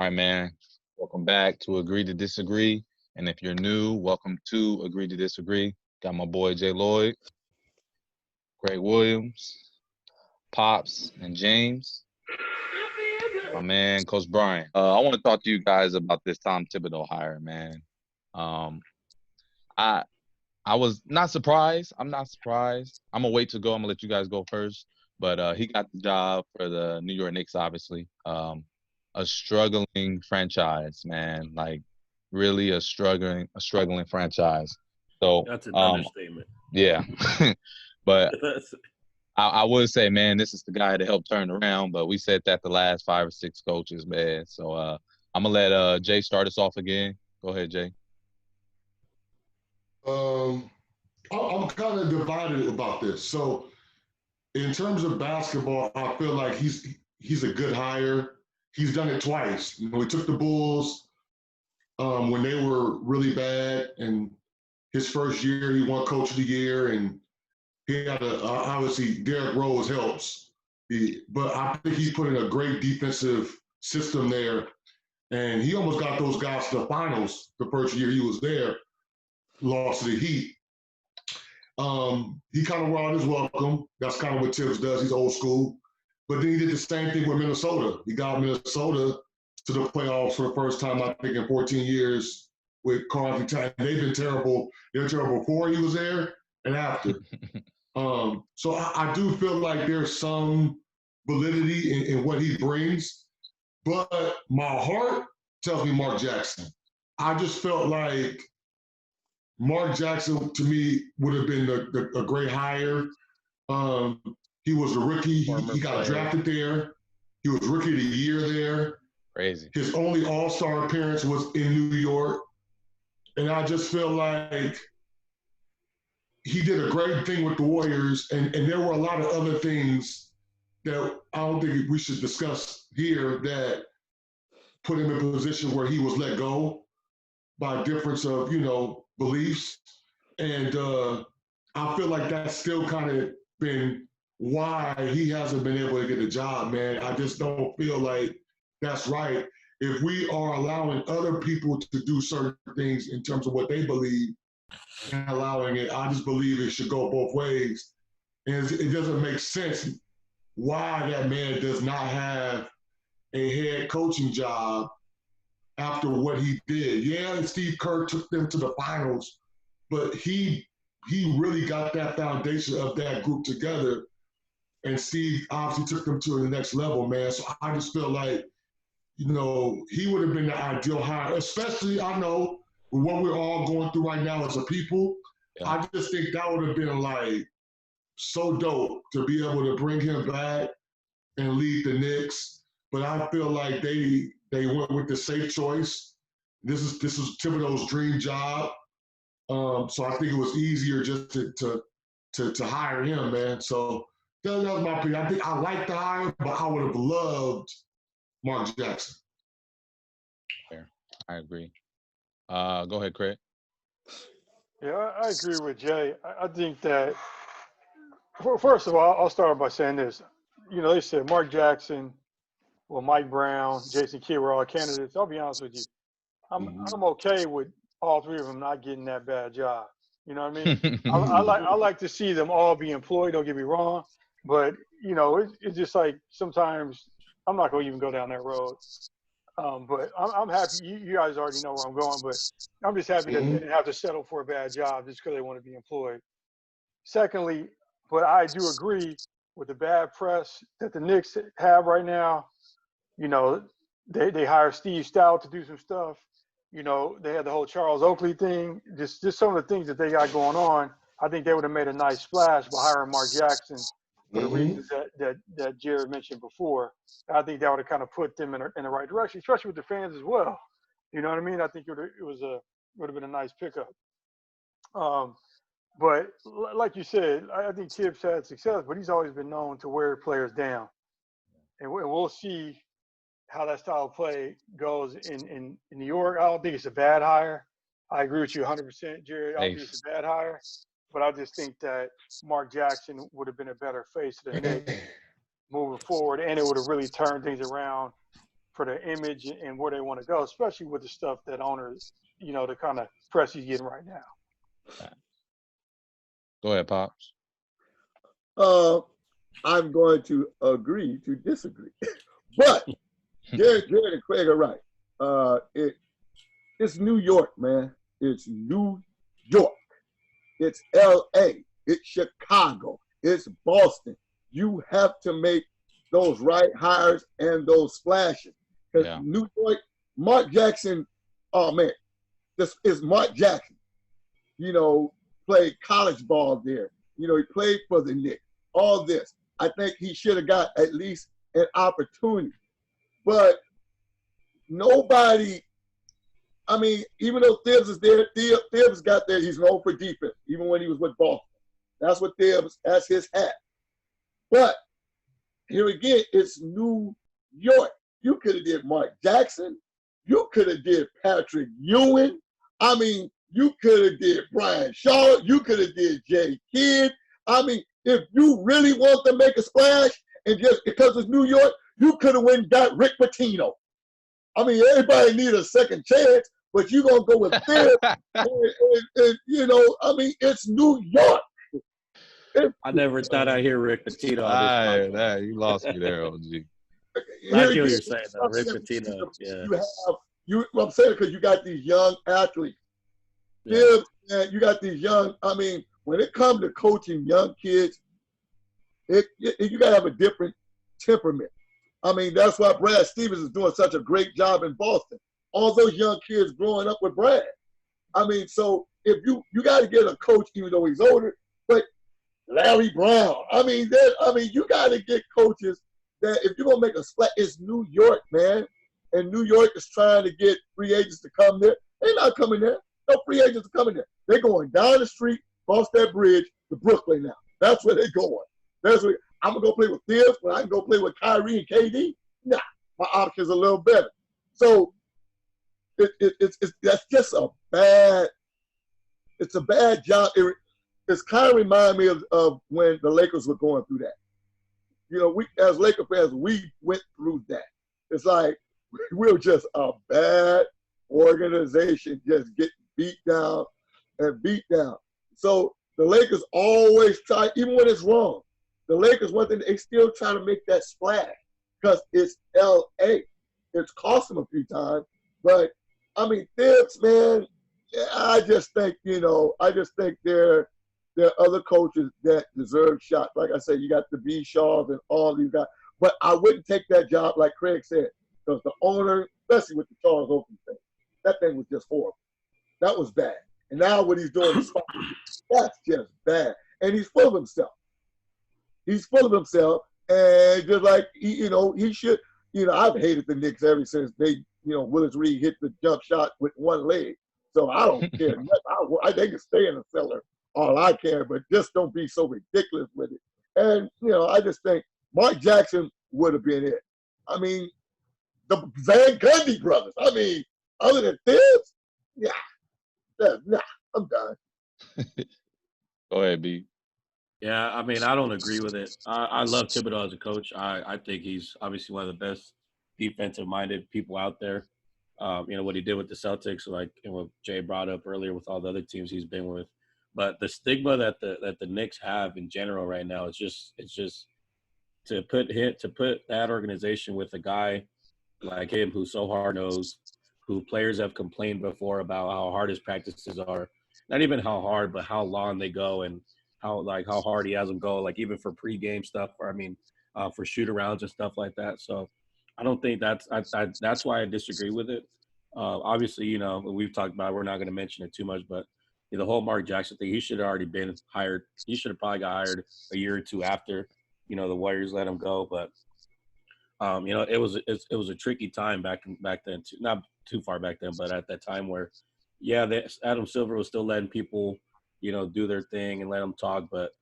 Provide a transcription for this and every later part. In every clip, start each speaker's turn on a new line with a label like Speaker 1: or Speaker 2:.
Speaker 1: All right, man. Welcome back to Agree to Disagree. And if you're new, welcome to Agree to Disagree. Got my boy Jay Lloyd, Greg Williams, Pops, and James. My man, Coach Brian. I want to talk to you guys about this Tom Thibodeau hire, man. Um, I I was not surprised. I'm not surprised. I'm gonna wait to go. I'm gonna let you guys go first. But he got the job for the New York Knicks, obviously. A struggling franchise, man. Like really a struggling franchise. So
Speaker 2: That's an understatement.
Speaker 1: yeah. But I would say, man, this is the guy to help turn around. But we said that the last 5 or 6 coaches, man. So I'm gonna let Jay start us off again. Go ahead, Jay.
Speaker 3: I'm kind of divided about this. So, in terms of basketball, I feel like he's a good hire. He's done it twice. He took the Bulls when they were really bad, and his first year he won Coach of the Year, and he had obviously Derrick Rose helps. But I think he's put in a great defensive system there, and he almost got those guys to the finals the first year he was there. Lost to the Heat. He kind of brought his welcome. That's kind of what Tibbs does. He's old school. But then he did the same thing with Minnesota. He got Minnesota to the playoffs for the first time, I think, in 14 years with Carlton Towns. They've been terrible. They were terrible before he was there and after. So I do feel like there's some validity in what he brings. But my heart tells me Mark Jackson. I just felt like Mark Jackson, to me, would have been a great hire. He was a rookie. He got drafted there. He was Rookie of the Year there.
Speaker 1: Crazy.
Speaker 3: His only All-Star appearance was in New York. And I just feel like he did a great thing with the Warriors. And there were a lot of other things that I don't think we should discuss here that put him in a position where he was let go by difference of, beliefs. And I feel like that's still kind of been why he hasn't been able to get a job, man. I just don't feel like that's right. If we are allowing other people to do certain things in terms of what they believe and allowing it, I just believe it should go both ways. And it doesn't make sense why that man does not have a head coaching job after what he did. Yeah, and Steve Kerr took them to the finals, but he really got that foundation of that group together. And Steve obviously took them to the next level, man. So I just feel like, he would have been the ideal hire, especially, I know, with what we're all going through right now as a people. Yeah. I just think that would have been, like, so dope to be able to bring him back and lead the Knicks. But I feel like they went with the safe choice. This is Thibodeau's dream job. So I think it was easier just to hire him, man. So that was my opinion. I think I like the hire, but I would have loved Mark Jackson.
Speaker 1: Fair. I agree. Go ahead, Craig.
Speaker 4: Yeah, I agree with Jay. I think that, first of all, I'll start by saying this. They said Mark Jackson, Mike Brown, Jason Kidd were all candidates. I'll be honest with you. I'm okay with all three of them not getting that bad job. You know what I mean? I like to see them all be employed. Don't get me wrong, but it's just like sometimes I'm not going to even go down that road. But I'm happy. You guys already know where I'm going, but I'm just happy that they didn't have to settle for a bad job just because they want to be employed. Secondly, but I do agree with the bad press that the Knicks have right now. They hired Steve Stout to do some stuff. They had the whole Charles Oakley thing. Just some of the things that they got going on. I think they would have made a nice splash by hiring Mark Jackson for the reasons that Jared mentioned before. I think that would have kind of put them in the right direction, especially with the fans as well. You know what I mean? I think it would have been a nice pickup. But like you said, I think Tibbs had success, but he's always been known to wear players down. And we'll see how that style of play goes in New York. I don't think it's a bad hire. I agree with you 100%, Jared. I don't think it's a bad hire. But I just think that Mark Jackson would have been a better face of the Knicks moving forward, and it would have really turned things around for their image and where they want to go, especially with the stuff that owner, the kind of press he's getting right now.
Speaker 1: Go ahead, Pops.
Speaker 2: I'm going to agree to disagree. But Jared and Craig are right. It's New York, man. It's New York. It's LA. It's Chicago. It's Boston. You have to make those right hires and those splashes. Because New York, Mark Jackson, oh man, this is Mark Jackson. Played college ball there. He played for the Knicks. All this. I think he should have got at least an opportunity. But nobody, even though Thibs is there, Thibs got there. He's known for defense, even when he was with Boston. That's what Thibs, that's his hat. But here again, it's New York. You could have did Mark Jackson. You could have did Patrick Ewing. You could have did Brian Shaw. You could have did Jay Kidd. If you really want to make a splash, and just because it's New York, you could have went and got Rick Pitino. Everybody need a second chance, but you're going to go with this. It's New York.
Speaker 5: I never thought I'd hear Rick Pitino.
Speaker 1: You lost me there, OG.
Speaker 5: I hear what you're saying, though. Rick Pitino, yeah.
Speaker 2: I'm saying because you got these young athletes. Yeah. You got these young, when it comes to coaching young kids, you got to have a different temperament. That's why Brad Stevens is doing such a great job in Boston. All those young kids growing up with Brad. So if you got to get a coach, even though he's older, but Larry Brown. You got to get coaches that if you're going to make a splash, it's New York, man. And New York is trying to get free agents to come there. They're not coming there. No free agents are coming there. They're going down the street, across that bridge to Brooklyn now. That's where they're going. That's where I'm going to go play with Thibs when I can go play with Kyrie and KD. Nah, my option's a little better. So that's just a bad job. It's kind of remind me of when the Lakers were going through that. We as Laker fans, we went through that. It's like we're just a bad organization, just get beat down and beat down. So the Lakers always try, even when it's wrong. The Lakers, one thing, they still try to make that splash because it's L.A. It's cost them a few times. But, Thibs, man, I just think there are other coaches that deserve shots. Like I said, you got the B. Shaws and all these guys. But I wouldn't take that job, like Craig said, because the owner, especially with the Charles Oakley thing, that thing was just horrible. That was bad. And now what he's doing is that's just bad. And he's full of himself. He's full of himself. And just like, he should, I've hated the Knicks ever since Willis Reed hit the jump shot with one leg. So I don't care. They can stay in the cellar all I care, but just don't be so ridiculous with it. And, I just think Mark Jackson would have been it. The Van Gundy brothers. Other than Thibs, I'm done.
Speaker 1: Go ahead, B.
Speaker 5: Yeah, I don't agree with it. I love Thibodeau as a coach. I think he's obviously one of the best defensive-minded people out there. What he did with the Celtics, like what Jay brought up earlier with all the other teams he's been with. But the stigma that the Knicks have in general right now is just to put that organization with a guy like him who's so hard-nosed, who players have complained before about how hard his practices are. Not even how hard, but how long they go and how hard he has them go, like even for pregame stuff, for shoot-arounds and stuff like that. So I don't think that's why I disagree with it. Obviously, we've talked about it, we're not going to mention it too much, but the whole Mark Jackson thing, he should have already been hired. He should have probably got hired a year or two after, the Warriors let him go. But, it was a tricky time back then, too. Not too far back then, but at that time where, Adam Silver was still letting people, do their thing and let them talk. But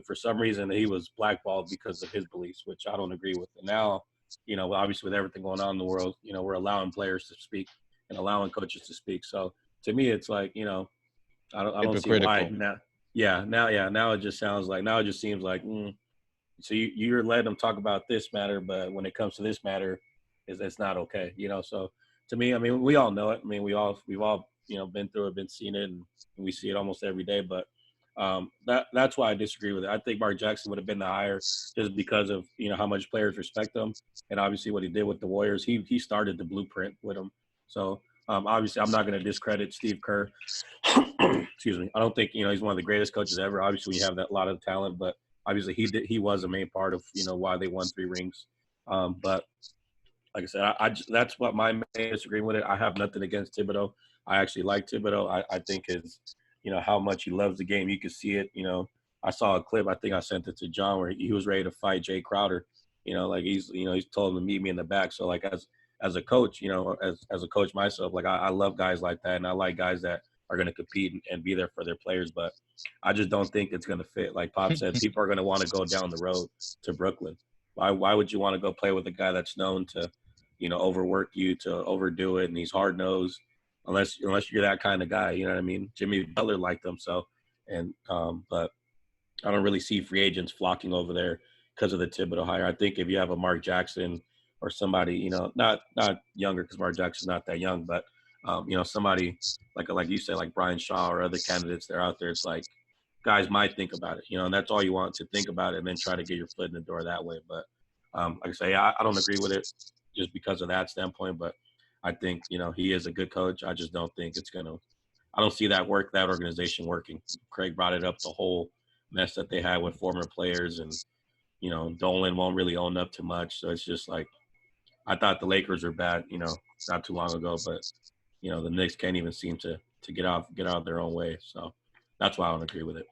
Speaker 5: for some reason, he was blackballed because of his beliefs, which I don't agree with. And now, obviously with everything going on in the world, we're allowing players to speak and allowing coaches to speak. So to me, it's like, I don't see why now. Now it just seems like, so you're letting them talk about this matter, but when it comes to this matter, it's not okay. So to me, I mean, we all know it. I mean, we've all been through it, been seeing it, and we see it almost every day. But that's why I disagree with it. I think Mark Jackson would have been the hire just because of how much players respect him, and obviously what he did with the Warriors. He started the blueprint with them. So obviously, I'm not going to discredit Steve Kerr. Excuse me. I don't think he's one of the greatest coaches ever. Obviously, we have that lot of talent, but obviously he was a main part of why they won 3 rings. But like I said, that's what my main disagreement with it. I have nothing against Thibodeau. I actually like Thibodeau. I think his, how much he loves the game. You can see it. I saw a clip. I think I sent it to John where he was ready to fight Jay Crowder. Like he's told him to meet me in the back. So like as a coach, as a coach myself, like I love guys like that, and I like guys that are going to compete and be there for their players. But I just don't think it's going to fit. Like Pop said, people are going to want to go down the road to Brooklyn. Why would you want to go play with a guy that's known to overwork you, to overdo it, and he's hard nosed, unless you're that kind of guy, you know what I mean? Jimmy Butler liked him, so, and but I don't really see free agents flocking over there because of the Thibodeau hire. I think if you have a Mark Jackson or somebody, not younger because Mark Jackson's not that young, but somebody like you said, like Brian Shaw or other candidates that are out there, it's like guys might think about it, and that's all you want, to think about it and then try to get your foot in the door that way. But like I say, I don't agree with it just because of that standpoint, but I think, he is a good coach. I just don't think I don't see that organization working. Craig brought it up, the whole mess that they had with former players, and, Dolan won't really own up to much. So it's just like, I thought the Lakers were bad, not too long ago, but, the Knicks can't even seem to get out of their own way. So that's why I don't agree with it.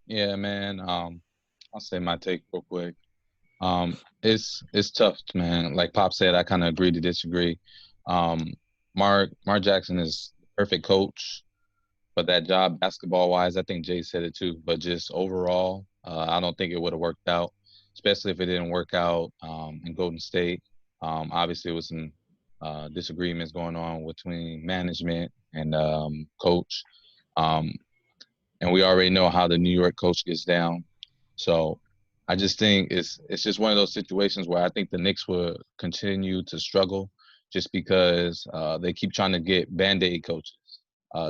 Speaker 1: Yeah, man. I'll say my take real quick. It's tough, man. Like Pop said, I kind of agree to disagree. Mark Jackson is the perfect coach, but that job, basketball-wise, I think Jay said it too. But just overall, I don't think it would have worked out, especially if it didn't work out in Golden State. Obviously, there was some disagreements going on between management and coach, and we already know how the New York coach gets down. So I just think it's just one of those situations where I think the Knicks will continue to struggle just because they keep trying to get Band-Aid coaches.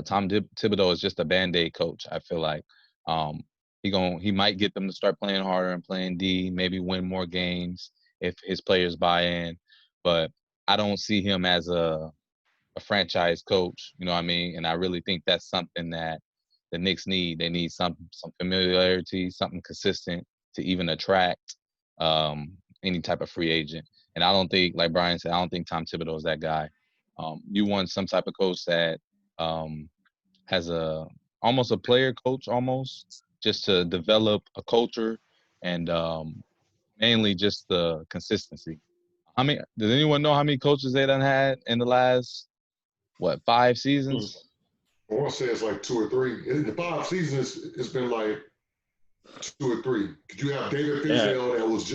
Speaker 1: Tom Thibodeau is just a Band-Aid coach, I feel like. He might get them to start playing harder and playing D, maybe win more games if his players buy in. But I don't see him as a franchise coach, you know what I mean? And I really think that's something that the Knicks need. They need some familiarity, something consistent to even attract any type of free agent. And I don't think, like Brian said, I don't think Tom Thibodeau is that guy. You want some type of coach that has almost a player coach almost, just to develop a culture and mainly just the consistency. Does anyone know how many coaches they done had in the last, 5 seasons?
Speaker 3: I want to say it's like 2 or 3. In the 5 seasons, it's been like 2 or 3. Did you have David Fizdale that was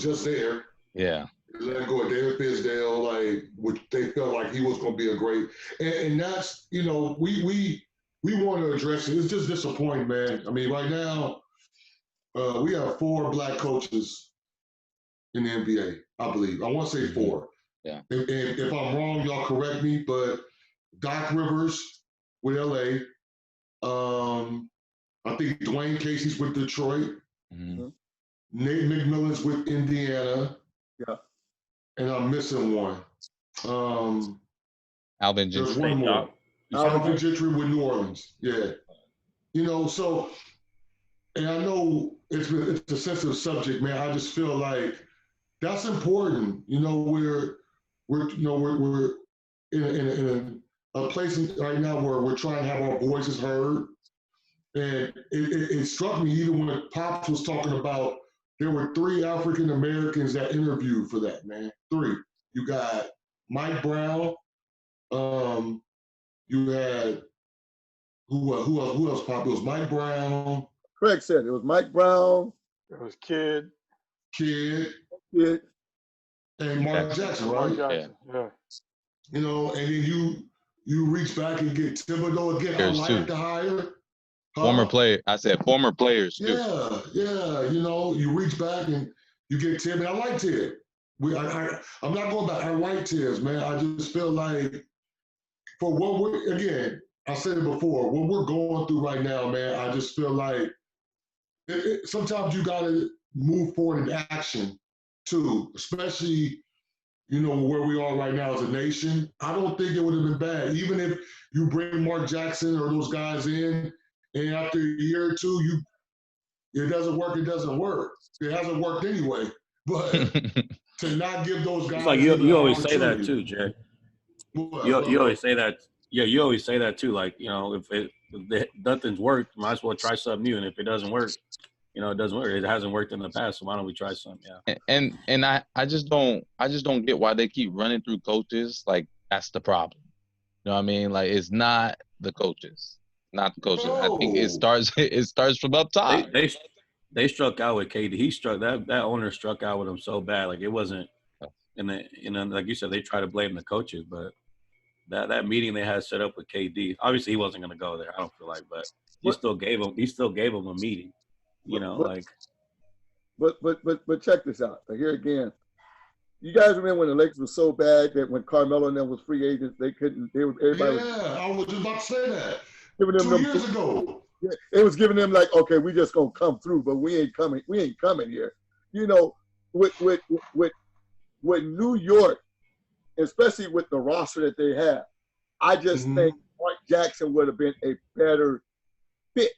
Speaker 3: just there?
Speaker 1: Yeah.
Speaker 3: Let go of David Fizdale, which they felt like he was going to be a great, and that's, we want to address it. It's just disappointing, man. I mean, right now, we have 4 black coaches in the NBA, I believe. I want to say 4.
Speaker 1: Yeah.
Speaker 3: And if I'm wrong, y'all correct me, but Doc Rivers with LA. I think Dwayne Casey's with Detroit.
Speaker 1: Mm-hmm.
Speaker 3: Nate McMillan's with Indiana.
Speaker 2: Yeah.
Speaker 3: And I'm missing one.
Speaker 1: Alvin
Speaker 3: There's
Speaker 1: Gentry.
Speaker 3: one more. Alvin Gentry with New Orleans. Yeah. So, and I know it's a sensitive subject, man. I just feel like that's important. We're in a place right now where we're trying to have our voices heard. And it struck me even when Pops was talking about, there were 3 African Americans that interviewed for that, man. 3. You got Mike Brown. You had who else? Pop? It was Mike Brown.
Speaker 2: Craig said it was Mike Brown.
Speaker 4: It was Kid,
Speaker 3: and Mark Jackson, right?
Speaker 4: Mark Jackson. Yeah.
Speaker 3: And then you reach back and get Thibodeau again. I like the hire.
Speaker 1: Former player. I said former players too.
Speaker 3: Yeah. You reach back and you get Tim, and I like Tim. I'm not going back. I white tears, man. I just feel like for what again, I said it before, what we're going through right now, man, I just feel like sometimes you got to move forward in action too, especially, where we are right now as a nation. I don't think it would have been bad, even if you bring Mark Jackson or those guys in, and after a year or two, it doesn't work, it doesn't work. It hasn't worked anyway. But to not give those guys
Speaker 5: it's like you always say that too, Jay. You always say that. Yeah, you always say that too. Like, if nothing's worked, might as well try something new. And if it doesn't work, it doesn't work. It hasn't worked in the past, so why don't we try something? Yeah.
Speaker 1: And I just don't get why they keep running through coaches. Like, that's the problem. You know what I mean? Like, it's not the coaches. Not the coaches. I think it starts from up top.
Speaker 5: They struck out with KD. That owner struck out with him so bad. Like, it wasn't like you said, they try to blame the coaches, but that meeting they had set up with KD, obviously he wasn't going to go there. I don't feel like, but he still gave him a meeting.
Speaker 2: But check this out. Here again, you guys remember when the Lakers were so bad that when Carmelo and them was free agents, everybody.
Speaker 3: Yeah, I was just about to say that.
Speaker 2: Giving them
Speaker 3: 2 years ago.
Speaker 2: Yeah, it was giving them like, okay, we just gonna come through, but we ain't coming here. With New York, especially with the roster that they have, I just think Mark Jackson would have been a better fit.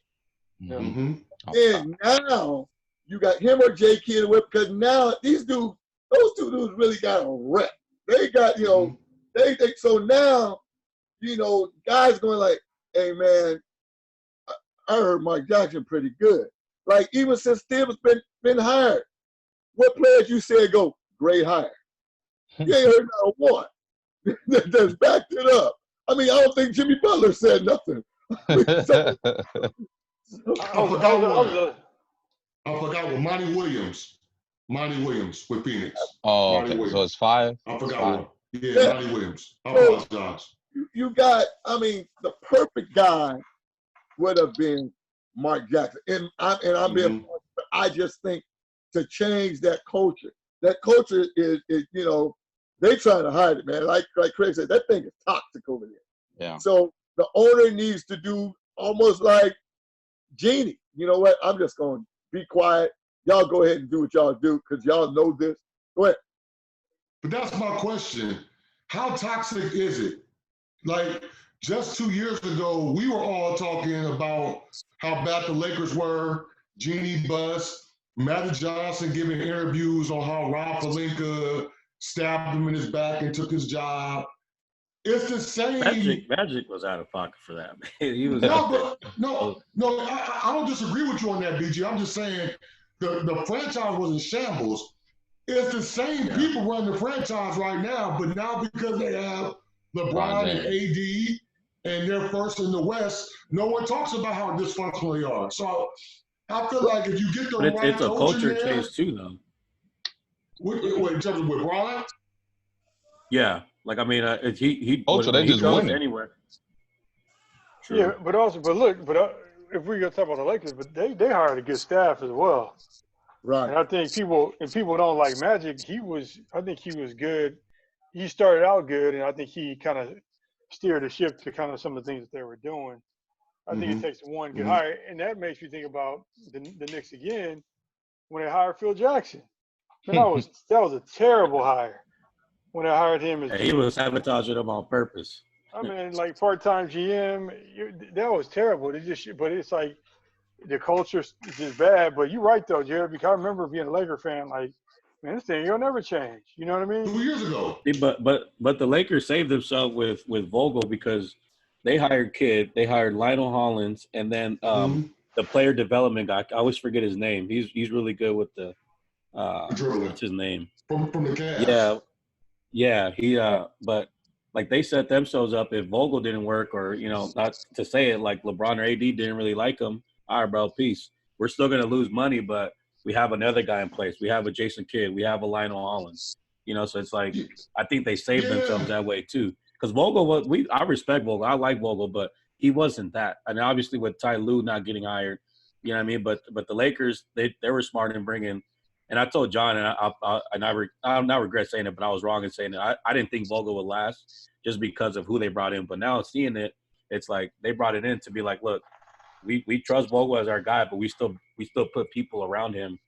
Speaker 3: Mm-hmm.
Speaker 2: And now you got him or J. Kidd, because now those two dudes really got a rep. They got, so now, guys going like, hey man, I heard Mark Jackson pretty good. Like, even since Thibodeau's been hired, what players you said go, great hire? You ain't heard not a one that's backed it up. I mean, I don't think Jimmy Butler said nothing.
Speaker 3: I forgot with Monty Williams with Phoenix.
Speaker 1: Oh, okay. So it's 5?
Speaker 3: I forgot one. Yeah, Monty Williams. I apologize.
Speaker 2: You got, the perfect guy would have been Mark Jackson. And I'm being, I just think to change that culture is they trying to hide it, man. Like Craig said, that thing is toxic over there.
Speaker 1: Yeah.
Speaker 2: So the owner needs to do almost like Genie. You know what? I'm just going to be quiet. Y'all go ahead and do what y'all do because y'all know this. Go ahead.
Speaker 3: But that's my question. How toxic is it? Like, just 2 years ago, we were all talking about how bad the Lakers were, Genie bust, Magic Johnson giving interviews on how Rob Pelinka stabbed him in his back and took his job. It's the same.
Speaker 5: Magic was out of pocket for that. He was
Speaker 3: No, I don't disagree with you on that, BG. I'm just saying the franchise was in shambles. It's the same people running the franchise right now, but now because they have LeBron and AD and they're first in the West, no one talks about how dysfunctional they are. So I feel like if you get the right
Speaker 5: it's a culture
Speaker 3: there,
Speaker 5: change too, though.
Speaker 3: In terms of with Bron?
Speaker 5: Yeah, like he
Speaker 1: culture. They just
Speaker 5: goes
Speaker 1: winning
Speaker 5: anywhere.
Speaker 4: True. Yeah, but if we gonna talk about the Lakers, but they hired a good staff as well.
Speaker 2: Right.
Speaker 4: And I think people don't like Magic. I think he was good. He started out good, and I think he kind of steered the ship to kind of some of the things that they were doing. I think it takes one good hire, and that makes me think about the Knicks again when they hired Phil Jackson. Man, that was a terrible hire when they hired him.
Speaker 5: He was sabotaging them on purpose.
Speaker 4: I mean, like part-time GM, that was terrible. But it's like the culture is just bad. But you're right though, Jared. Because I remember being a Laker fan, like, man, this thing will never change. You know what I mean?
Speaker 3: 2 years ago.
Speaker 5: But the Lakers saved themselves with Vogel because they hired Kidd, they hired Lionel Hollins, and then the player development guy. I always forget his name. He's really good with the what's his name?
Speaker 3: From the Cavs.
Speaker 5: Yeah. He but like they set themselves up. If Vogel didn't work, or not to say it like LeBron or AD didn't really like him. All right, bro, peace. We're still gonna lose money, but we have another guy in place. We have a Jason Kidd. We have a Lionel Hollins. So it's like I think they saved themselves that way too. Because Vogel I respect Vogel. I like Vogel, but he wasn't that. And obviously with Ty Lue not getting hired, you know what I mean? But the Lakers, they were smart in bringing And I told John, and I not regret saying it, but I was wrong in saying it. I didn't think Vogel would last just because of who they brought in. But now seeing it, it's like they brought it in to be like, look, we trust Vogel as our guy, but we still put people around him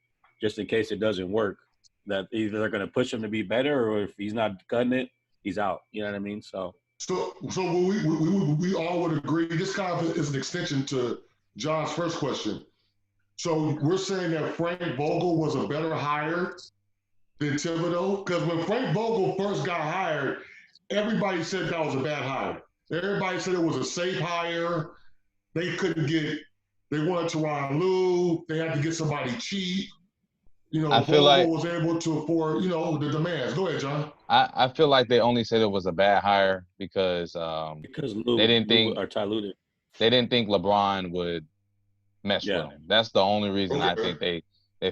Speaker 5: just in case it doesn't work. That either they're going to push him to be better, or if he's not cutting it, he's out. You know what I mean? So
Speaker 3: we all would agree. This kind of is an extension to John's first question. So we're saying that Frank Vogel was a better hire than Thibodeau? Because when Frank Vogel first got hired, everybody said that was a bad hire. Everybody said it was a safe hire. They wanted Tyronn Lue. They had to get somebody cheap.
Speaker 1: I feel
Speaker 3: Vogel
Speaker 1: like
Speaker 3: was able to afford, the demands. Go ahead, John.
Speaker 1: I feel like they only said it was a bad hire because
Speaker 5: Lue,
Speaker 1: they didn't think
Speaker 5: Ty Lue did.
Speaker 1: they didn't think LeBron would mess with him. That's the only reason I think they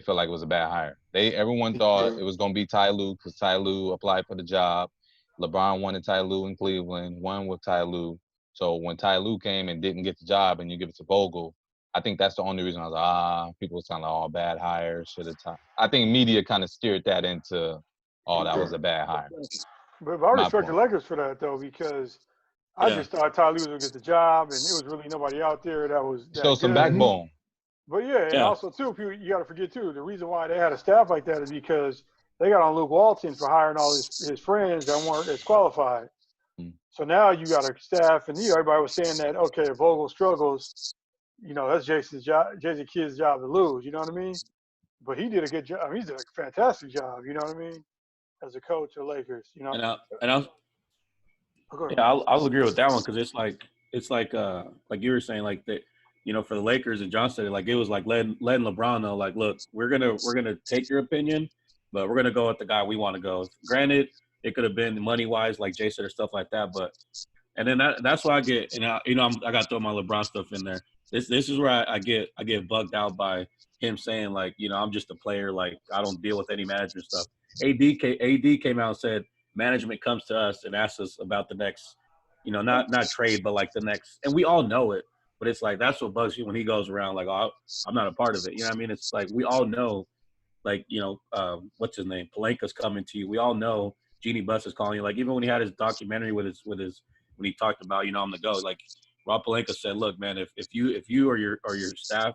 Speaker 1: feel like it was a bad hire. Everyone thought it was going to be Ty Lue because Ty Lue applied for the job. LeBron wanted Ty Lue in Cleveland, won with Ty Lue. So when Ty Lue came and didn't get the job and you give it to Vogel, I think that's the only reason I was like, people were saying like, oh, bad hire, should have. I think media kind of steered that into, that was a bad hire.
Speaker 4: But I respect the Lakers for that though, because I just thought Ty Lue was gonna get the job, and it was really nobody out there that was that
Speaker 1: Show some
Speaker 4: good.
Speaker 1: backbone.
Speaker 4: But and also too, you got to forget too, the reason why they had a staff like that is because they got on Luke Walton for hiring all his friends that weren't as qualified. So now you got a staff, and everybody was saying that if Vogel struggles, that's Jason Kidd's job to lose. You know what I mean? But he did a good job. I mean, he did a fantastic job. You know what I mean? As a coach of Lakers,
Speaker 5: I'll agree with that one because it's like you were saying, like that, for the Lakers, and John said it, like it was like letting LeBron know, like, look, we're gonna take your opinion, but we're gonna go with the guy we want to go. Granted, it could have been money wise, like Jay said, or stuff like that, but and then that's why I get, and I got to throw my LeBron stuff in there. This is where I get bugged out by him saying like, I'm just a player, like I don't deal with any management stuff. AD came out and said management comes to us and asks us about the next, not trade, but like the next, and we all know it, but it's like that's what bugs you when he goes around like, oh, I'm not a part of it. You know what I mean? It's like we all know, like what's his name, Pelinka's coming to you. We all know Jeannie Buss is calling you. Like even when he had his documentary with his when he talked about I'm the GOAT, like Rob Pelinka said, look, man, if you or your staff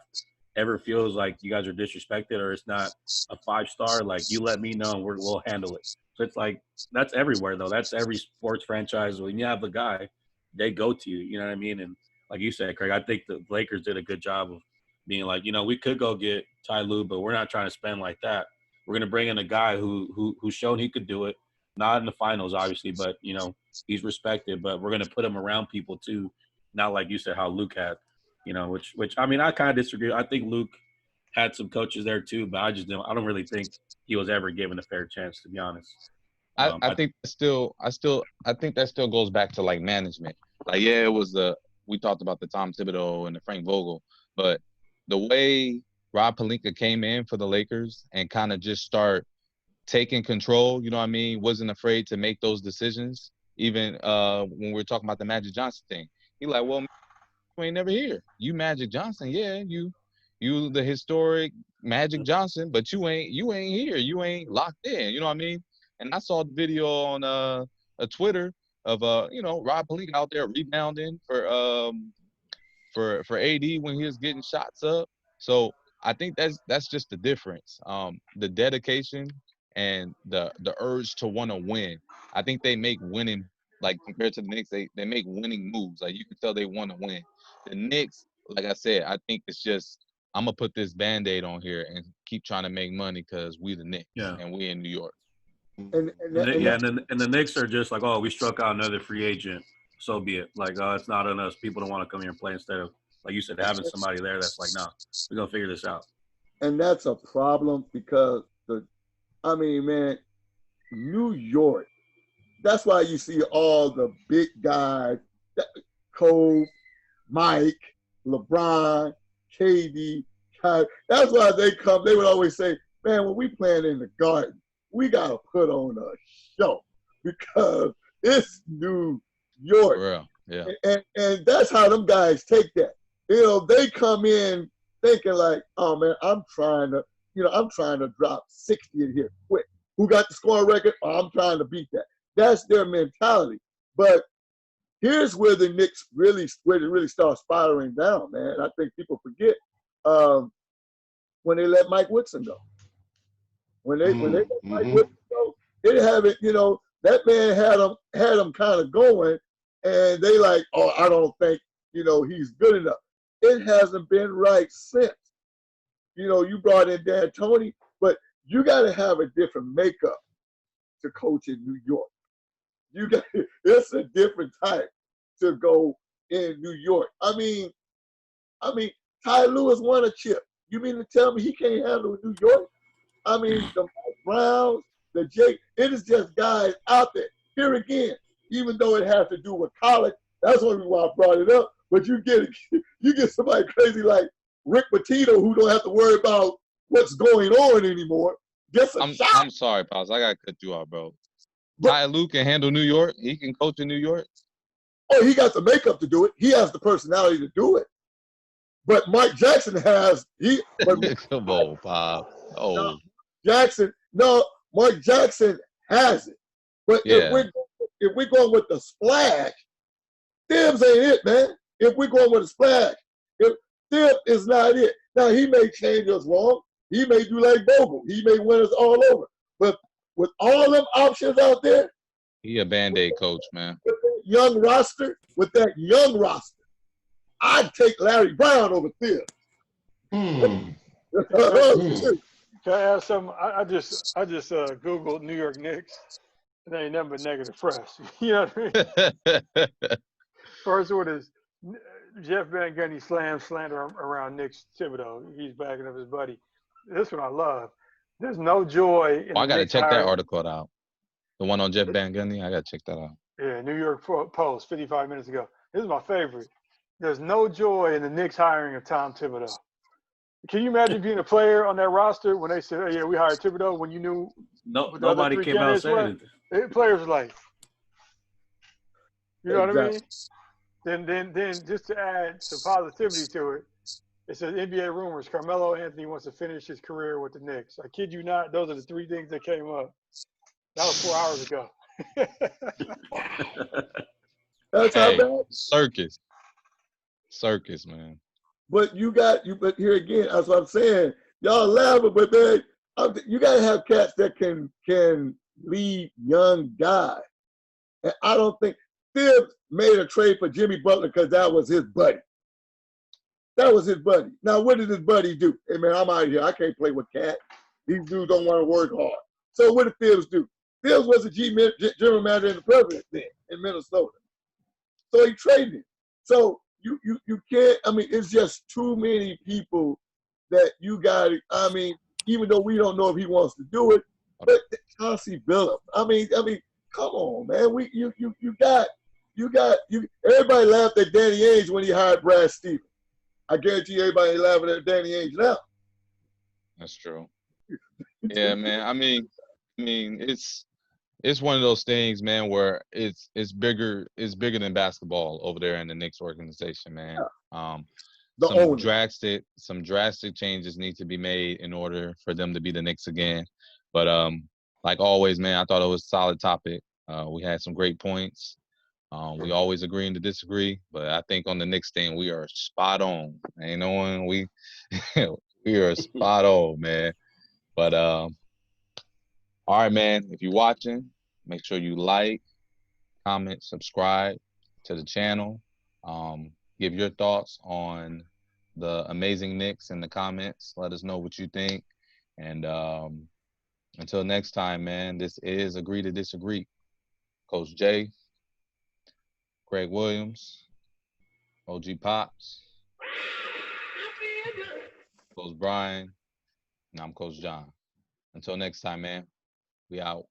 Speaker 5: ever feels like you guys are disrespected or it's not a 5-star, like you let me know and we'll handle it. So it's like that's everywhere though. That's every sports franchise. When you have a guy, they go to you. You know what I mean? And like you said, Craig, I think the Lakers did a good job of being like, we could go get Ty Lue, but we're not trying to spend like that. We're gonna bring in a guy who's shown he could do it. Not in the finals, obviously, but he's respected. But we're gonna put him around people too. Not like you said how Luke had, which I mean I kind of disagree. I think Luke had some coaches there too, but I don't really think he was ever given a fair chance, to be honest.
Speaker 1: I think that still goes back to like management. Like it was we talked about the Tom Thibodeau and the Frank Vogel, but the way Rob Pelinka came in for the Lakers and kind of just start taking control, wasn't afraid to make those decisions. Even when we were talking about the Magic Johnson thing, he like, well, you ain't never here. You Magic Johnson, yeah, you the historic Magic Johnson, but you ain't here. You ain't locked in. You know what I mean? And I saw the video on a Twitter of Rob Pelinka out there rebounding for AD when he was getting shots up. So I think that's just the difference. The dedication and the urge to want to win. I think they make winning, like compared to the Knicks, they make winning moves. Like you can tell they want to win. The Knicks, like I said, I think it's just I'm gonna put this Band-Aid on here and keep trying to make money because we the Knicks and we in New York.
Speaker 5: And the Knicks are just like, oh, we struck out another free agent, so be it. Like, it's not on us. People don't want to come here and play instead of, like you said, having somebody there that's like, nah, we're gonna figure this out.
Speaker 2: And that's a problem because New York. That's why you see all the big guys, Cole, Mike, LeBron, KD. That's why they come. They would always say, man, when we playing in the Garden, we got to put on a show because it's New York.
Speaker 1: Real. Yeah.
Speaker 2: And that's how them guys take that. They come in thinking like, oh, man, I'm trying to I'm trying to drop 60 in here quick. Who got the scoring record? Oh, I'm trying to beat that. That's their mentality. But here's where the Knicks really start spiraling down, man. I think people forget when they let Mike Woodson go. When they let Mike Woodson go, they haven't, that man had them kind of going, and they like, oh, I don't think, he's good enough. It hasn't been right since. You brought in Dan Tony, but you got to have a different makeup to coach in New York. It's a different type to go in New York. I mean, Ty Lewis won a chip. You mean to tell me he can't handle New York? I mean, the Mike Browns, the Jake, it is just guys out there. Here again, even though it has to do with college, that's only why I brought it up. But you get somebody crazy like Rick Pitino who don't have to worry about what's going on anymore.
Speaker 1: I'm sorry, Pops. I gotta cut you off, bro. Ty Lue can handle New York. He can coach in New York.
Speaker 2: Oh, he got the makeup to do it. He has the personality to do it. But Mike Jackson has
Speaker 1: Come on, Pop. Oh,
Speaker 2: Mike Jackson has it. But if we're going with the splash, Thibs ain't it, man. If we're going with a splash, if Thibs is not it. Now he may change us wrong. He may do like Bogle. He may win us all over. But with all them options out there,
Speaker 1: he a Band-Aid coach, man.
Speaker 2: With that young roster, I'd take Larry Brown over Thibs.
Speaker 4: Can I ask something? I just Googled New York Knicks, and they ain't nothing but negative press. You know what I mean? First one is Jeff Van Gundy slander around Nick's Thibodeau. He's backing up his buddy. This one I love. There's no joy in
Speaker 1: I got to check
Speaker 4: hiring.
Speaker 1: that article out. The one on Jeff Van Gundy, I got to check that out.
Speaker 4: Yeah, New York Post, 55 minutes ago. This is my favorite. There's no joy in the Knicks hiring of Tom Thibodeau. Can you imagine being a player on that roster when they said, "Oh, yeah, we hired Thibodeau," when you knew
Speaker 5: nobody came out saying
Speaker 4: it? Players were like, you know what I mean? Then just to add some positivity to it, it says NBA rumors: Carmelo Anthony wants to finish his career with the Knicks. I kid you not; those are the three things that came up. That was 4 hours ago.
Speaker 2: That's how bad.
Speaker 1: Circus, man.
Speaker 2: But but here again, that's what I'm saying. Y'all laughing, but then you gotta have cats that can lead young guys. And I don't think Thibs made a trade for Jimmy Butler because that was his buddy. Now, what did his buddy do? Hey man, I'm out of here. I can't play with Cat. These dudes don't want to work hard. So what did Thibs do? Thibs was the general manager and the president then in Minnesota. So he traded him. So you can't, it's just too many people that you got to, even though we don't know if he wants to do it, but Chauncey Billups, come on, man. Everybody laughed at Danny Ainge when he hired Brad Stevens. I guarantee everybody ain't laughing at Danny Ainge now.
Speaker 1: That's true. Yeah, man. It's one of those things, man, where it's bigger than basketball over there in the Knicks organization, man. Some drastic changes need to be made in order for them to be the Knicks again. But like always, man, I thought it was a solid topic. We had some great points. We always agree to disagree, but I think on the Knicks thing, we are spot on. Ain't no one we are spot on, man. But all right, man. If you're watching, make sure you like, comment, subscribe to the channel. Give your thoughts on the amazing Knicks in the comments. Let us know what you think. And until next time, man, this is Agree to Disagree. Coach Jay, Craig Williams, OG Pops, Coach Brian, and I'm Coach John. Until next time, man, we out.